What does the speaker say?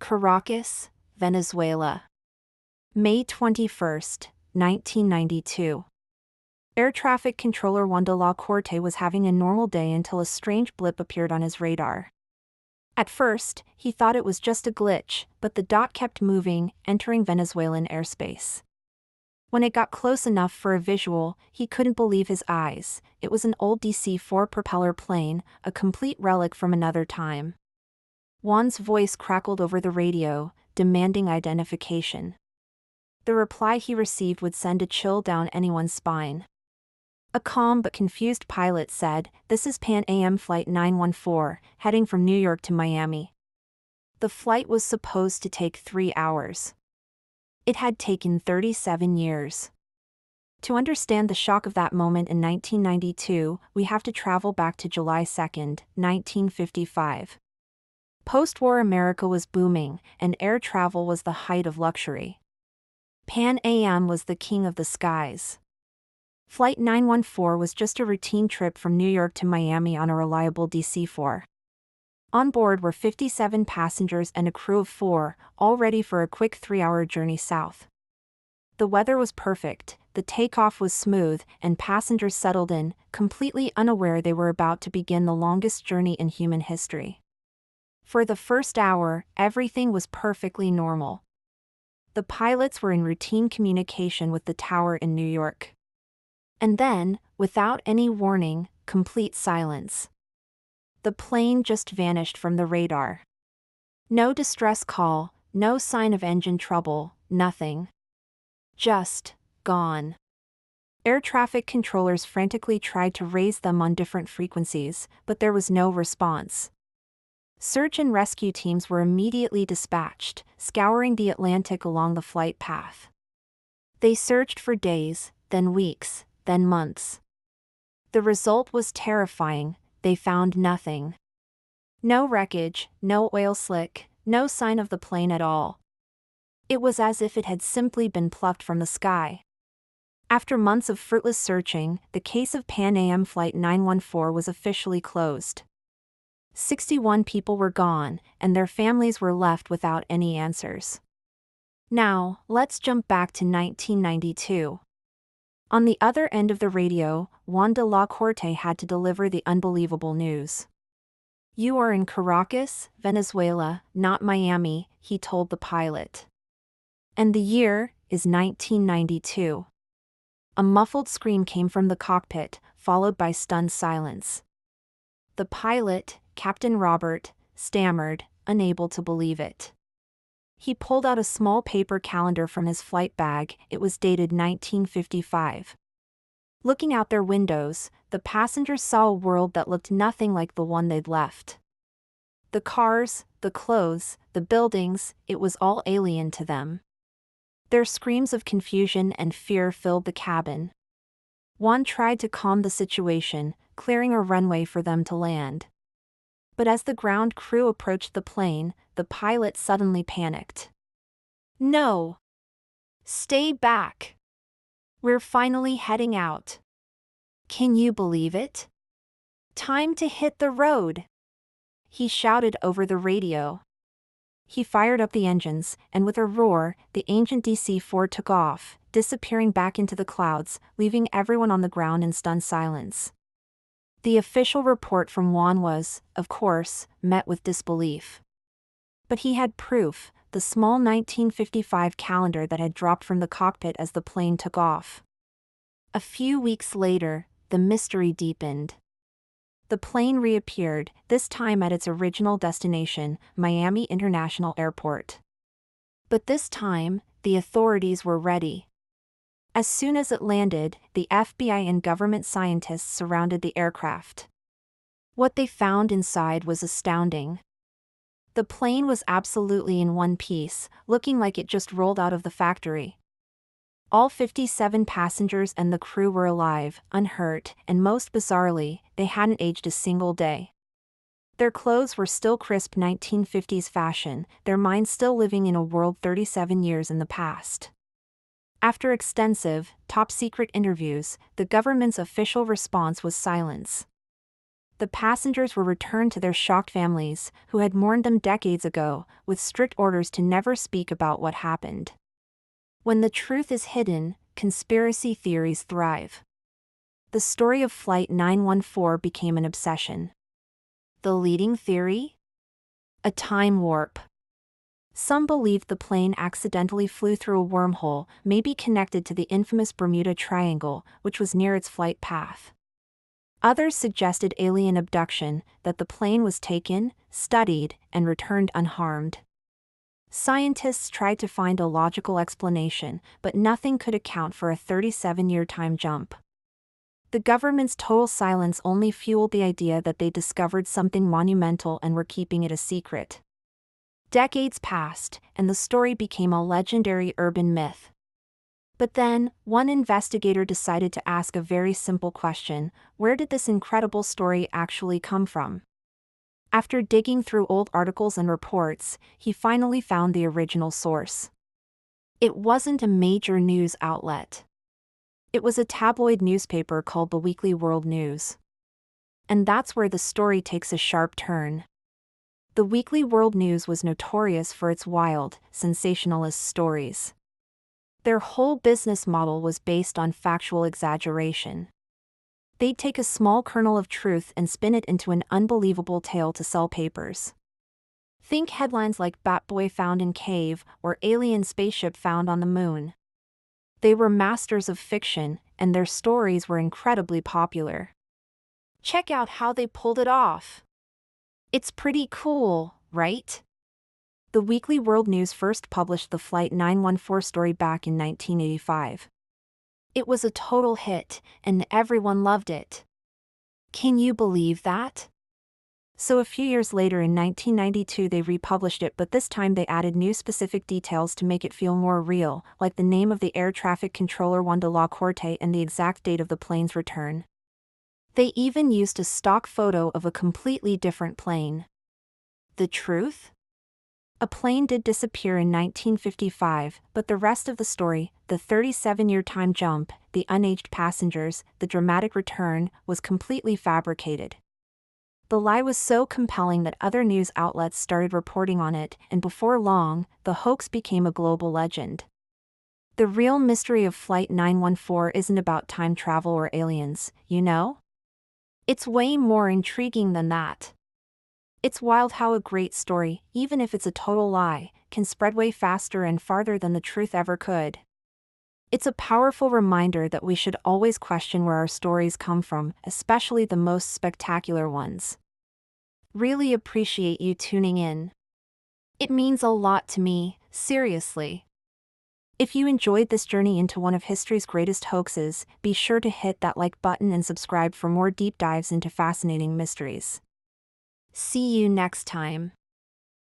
Caracas, Venezuela. May 21, 1992. Air traffic controller Juan de la Corte was having a normal day until a strange blip appeared on his radar. At first, he thought it was just a glitch, but the dot kept moving, entering Venezuelan airspace. When it got close enough for a visual, he couldn't believe his eyes. It was an old DC-4 propeller plane, a complete relic from another time. Juan's voice crackled over the radio, demanding identification. The reply he received would send a chill down anyone's spine. A calm but confused pilot said, "This is Pan Am Flight 914, heading from New York to Miami." The flight was supposed to take 3 hours. It had taken 37 years. To understand the shock of that moment in 1992, we have to travel back to July 2, 1955. Post-war America was booming, and air travel was the height of luxury. Pan Am was the king of the skies. Flight 914 was just a routine trip from New York to Miami on a reliable DC-4. On board were 57 passengers and a crew of 4, all ready for a quick 3-hour journey south. The weather was perfect, the takeoff was smooth, and passengers settled in, completely unaware they were about to begin the longest journey in human history. For the first hour, everything was perfectly normal. The pilots were in routine communication with the tower in New York. And then, without any warning, complete silence. The plane just vanished from the radar. No distress call, no sign of engine trouble, nothing. Just gone. Air traffic controllers frantically tried to raise them on different frequencies, but there was no response. Search and rescue teams were immediately dispatched, scouring the Atlantic along the flight path. They searched for days, then weeks, then months. The result was terrifying. They found nothing. No wreckage, no oil slick, no sign of the plane at all. It was as if it had simply been plucked from the sky. After months of fruitless searching, the case of Pan Am Flight 914 was officially closed. 61 people were gone, and their families were left without any answers. Now, let's jump back to 1992. On the other end of the radio, Juan de la Corte had to deliver the unbelievable news. "You are in Caracas, Venezuela, not Miami," he told the pilot. "And the year is 1992. A muffled scream came from the cockpit, followed by stunned silence. The pilot, Captain Robert, stammered, unable to believe it. He pulled out a small paper calendar from his flight bag. It was dated 1955. Looking out their windows, the passengers saw a world that looked nothing like the one they'd left. The cars, the clothes, the buildings, it was all alien to them. Their screams of confusion and fear filled the cabin. Juan tried to calm the situation, clearing a runway for them to land. But as the ground crew approached the plane, the pilot suddenly panicked. "No! Stay back! We're finally heading out. Can you believe it? Time to hit the road!" he shouted over the radio. He fired up the engines, and with a roar, the ancient DC-4 took off, disappearing back into the clouds, leaving everyone on the ground in stunned silence. The official report from Juan was, of course, met with disbelief. But he had proof, the small 1955 calendar that had dropped from the cockpit as the plane took off. A few weeks later, the mystery deepened. The plane reappeared, this time at its original destination, Miami International Airport. But this time, the authorities were ready. As soon as it landed, the FBI and government scientists surrounded the aircraft. What they found inside was astounding. The plane was absolutely in one piece, looking like it just rolled out of the factory. All 57 passengers and the crew were alive, unhurt, and most bizarrely, they hadn't aged a single day. Their clothes were still crisp 1950s fashion, their minds still living in a world 37 years in the past. After extensive, top-secret interviews, the government's official response was silence. The passengers were returned to their shocked families, who had mourned them decades ago, with strict orders to never speak about what happened. When the truth is hidden, conspiracy theories thrive. The story of Flight 914 became an obsession. The leading theory? A time warp. Some believed the plane accidentally flew through a wormhole, maybe connected to the infamous Bermuda Triangle, which was near its flight path. Others suggested alien abduction, that the plane was taken, studied, and returned unharmed. Scientists tried to find a logical explanation, but nothing could account for a 37-year time jump. The government's total silence only fueled the idea that they discovered something monumental and were keeping it a secret. Decades passed, and the story became a legendary urban myth. But then, one investigator decided to ask a very simple question: where did this incredible story actually come from? After digging through old articles and reports, he finally found the original source. It wasn't a major news outlet. It was a tabloid newspaper called the Weekly World News. And that's where the story takes a sharp turn. The Weekly World News was notorious for its wild, sensationalist stories. Their whole business model was based on factual exaggeration. They'd take a small kernel of truth and spin it into an unbelievable tale to sell papers. Think headlines like "Bat Boy found in cave" or "Alien spaceship found on the moon." They were masters of fiction, and their stories were incredibly popular. Check out how they pulled it off. It's pretty cool, right? The Weekly World News first published the Flight 914 story back in 1985. It was a total hit, and everyone loved it. Can you believe that? So a few years later in 1992 they republished it, but this time they added new specific details to make it feel more real, like the name of the air traffic controller Juan de la Corte and the exact date of the plane's return. They even used a stock photo of a completely different plane. The truth? A plane did disappear in 1955, but the rest of the story, the 37-year time jump, the unaged passengers, the dramatic return, was completely fabricated. The lie was so compelling that other news outlets started reporting on it, and before long, the hoax became a global legend. The real mystery of Flight 914 isn't about time travel or aliens, you know? It's way more intriguing than that. It's wild how a great story, even if it's a total lie, can spread way faster and farther than the truth ever could. It's a powerful reminder that we should always question where our stories come from, especially the most spectacular ones. Really appreciate you tuning in. It means a lot to me, seriously. If you enjoyed this journey into one of history's greatest hoaxes, be sure to hit that like button and subscribe for more deep dives into fascinating mysteries. See you next time.